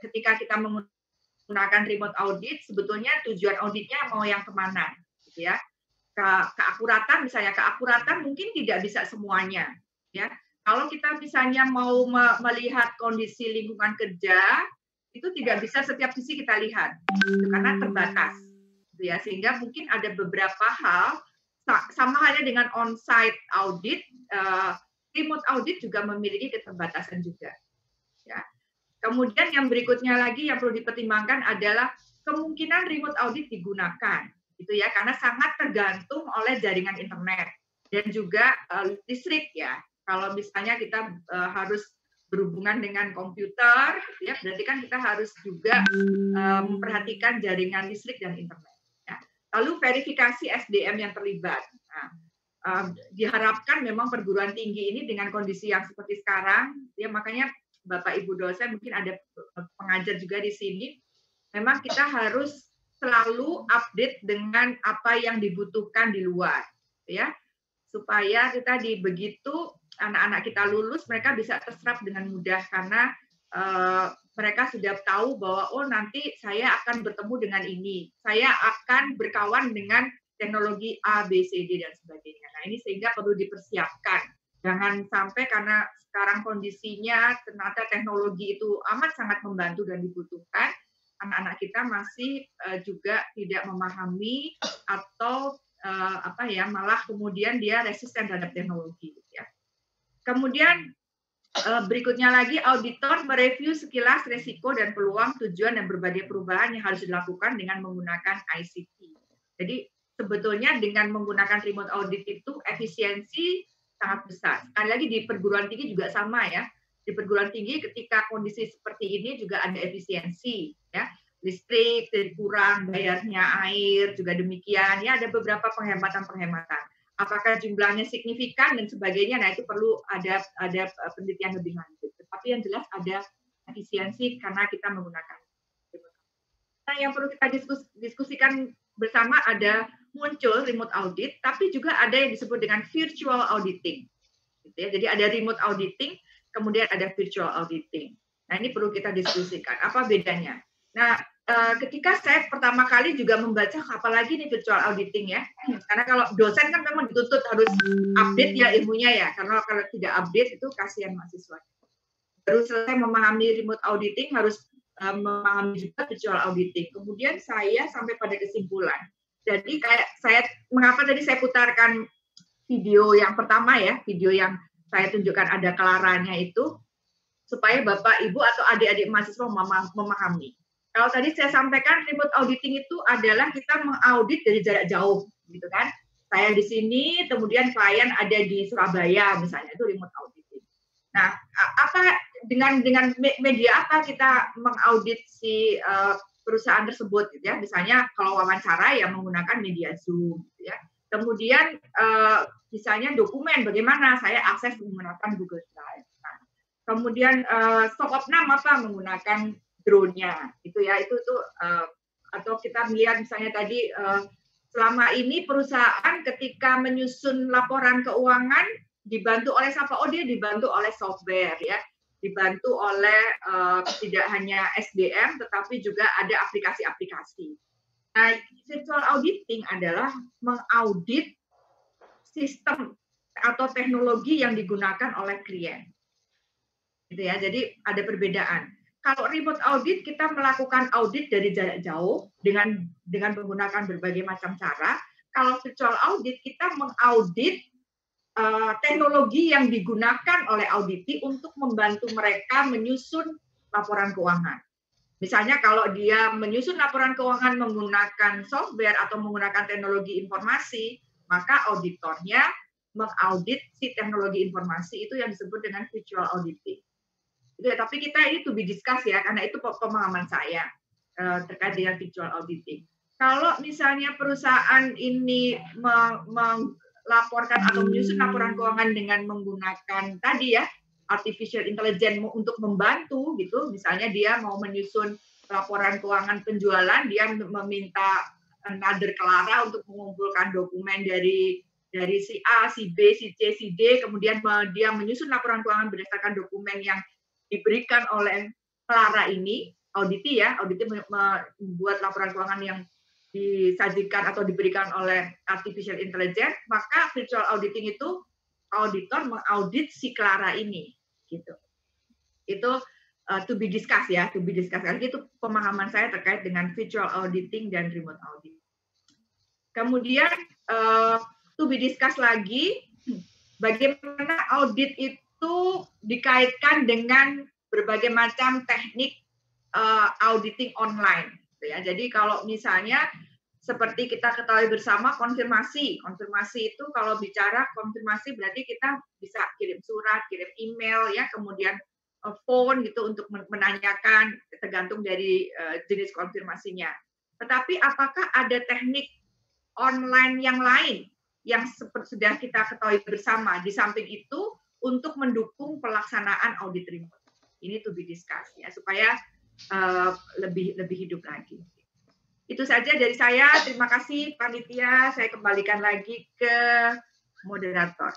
ketika kita menggunakan remote audit, sebetulnya tujuan auditnya mau yang kemana, gitu ya. Keakuratan, misalnya keakuratan mungkin tidak bisa semuanya, ya. Kalau kita misalnya mau melihat kondisi lingkungan kerja, itu tidak bisa setiap sisi kita lihat, gitu, karena terbatas, gitu ya. Sehingga mungkin ada beberapa hal, sama halnya dengan on-site audit, remote audit juga memiliki keterbatasan juga, ya. Kemudian yang berikutnya lagi yang perlu dipertimbangkan adalah kemungkinan remote audit digunakan, gitu ya, karena sangat tergantung oleh jaringan internet dan juga listrik ya. Kalau misalnya kita harus berhubungan dengan komputer, gitu ya, berarti kan kita harus juga memperhatikan jaringan listrik dan internet. Ya. Lalu verifikasi SDM yang terlibat. Nah, diharapkan memang perguruan tinggi ini dengan kondisi yang seperti sekarang, ya makanya Bapak Ibu dosen mungkin ada pengajar juga di sini, memang kita harus selalu update dengan apa yang dibutuhkan di luar, ya, supaya kita begitu anak-anak kita lulus, mereka bisa terserap dengan mudah karena mereka sudah tahu bahwa oh nanti saya akan bertemu dengan ini, saya akan berkawan dengan teknologi A, B, C, D dan sebagainya. Nah ini sehingga perlu dipersiapkan. Jangan sampai karena sekarang kondisinya ternyata teknologi itu amat sangat membantu dan dibutuhkan, anak-anak kita masih juga tidak memahami atau malah kemudian dia resisten terhadap teknologi. Ya. Kemudian berikutnya lagi, auditor mereview sekilas risiko dan peluang, tujuan dan berbagai perubahan yang harus dilakukan dengan menggunakan ICT. Jadi sebetulnya dengan menggunakan remote audit itu efisiensi sangat besar. Sekali lagi di perguruan tinggi juga sama ya. Di perguruan tinggi ketika kondisi seperti ini juga ada efisiensi ya. Listrik jadi kurang, bayarnya air juga demikian ya, ada beberapa penghematan-penghematan. Apakah jumlahnya signifikan dan sebagainya, nah itu perlu ada penelitian lebih lanjut. Tapi yang jelas ada efisiensi karena kita menggunakan. Nah, yang perlu kita diskusikan bersama ada muncul remote audit, tapi juga ada yang disebut dengan virtual auditing. Gitu ya. Jadi ada remote auditing, kemudian ada virtual auditing. Nah, ini perlu kita diskusikan. Apa bedanya? Nah, ketika saya pertama kali juga membaca, apalagi nih virtual auditing ya, karena kalau dosen kan memang dituntut harus update ya ilmunya ya, karena kalau tidak update itu kasihan mahasiswa. Baru selesai memahami remote auditing harus memahami juga virtual auditing. Kemudian saya sampai pada kesimpulan. Jadi kayak mengapa tadi saya putarkan video yang pertama ya, video yang saya tunjukkan ada Claranya itu, supaya Bapak, Ibu, atau adik-adik mahasiswa memahami. Kalau tadi saya sampaikan remote auditing itu adalah kita mengaudit dari jarak jauh, gitu kan? Saya di sini, kemudian klien ada di Surabaya, misalnya itu remote auditing. Nah, dengan media apa kita mengaudit si perusahaan tersebut, gitu ya? Misalnya kalau wawancara ya menggunakan media Zoom, gitu ya. Kemudian misalnya dokumen, bagaimana saya akses menggunakan Google Drive. Nah, kemudian stok opnam apa menggunakan drone-nya, itu ya, itu atau kita melihat misalnya tadi selama ini perusahaan ketika menyusun laporan keuangan dibantu oleh siapa? Oh, dia dibantu oleh software ya, dibantu oleh tidak hanya SDM tetapi juga ada aplikasi-aplikasi. Nah, virtual auditing adalah mengaudit sistem atau teknologi yang digunakan oleh klien. Gitu ya. Jadi ada perbedaan. Kalau remote audit kita melakukan audit dari jarak jauh dengan menggunakan berbagai macam cara. Kalau virtual audit kita mengaudit teknologi yang digunakan oleh auditi untuk membantu mereka menyusun laporan keuangan. Misalnya kalau dia menyusun laporan keuangan menggunakan software atau menggunakan teknologi informasi, maka auditornya mengaudit si teknologi informasi itu yang disebut dengan virtual auditing. Gitu ya, tapi kita ini to be discussed ya, karena itu pemahaman saya terkait dengan virtual auditing. Kalau misalnya perusahaan ini melaporkan atau menyusun laporan keuangan dengan menggunakan tadi ya, artificial intelligence untuk membantu gitu, misalnya dia mau menyusun laporan keuangan penjualan, dia meminta Nader Clara untuk mengumpulkan dokumen dari si A, si B, si C, si D, kemudian dia menyusun laporan keuangan berdasarkan dokumen yang diberikan oleh Clara ini, auditi ya, auditi membuat laporan keuangan yang disajikan atau diberikan oleh artificial intelligence, maka virtual auditing itu auditor mengaudit si Clara ini, gitu. Itu to be discussed ya, to be discussed. Itu pemahaman saya terkait dengan virtual auditing dan remote audit. Kemudian to be discussed lagi, bagaimana audit itu dikaitkan dengan berbagai macam teknik auditing online. Ya. Jadi kalau misalnya seperti kita ketahui bersama konfirmasi itu kalau bicara konfirmasi berarti kita bisa kirim surat, kirim email ya, kemudian phone gitu untuk menanyakan tergantung dari jenis konfirmasinya. Tetapi apakah ada teknik online yang lain yang sudah kita ketahui bersama di samping itu untuk mendukung pelaksanaan audit remote? Ini to be discussed ya, supaya lebih hidup lagi. Itu saja dari saya. Terima kasih panitia. Saya kembalikan lagi ke moderator.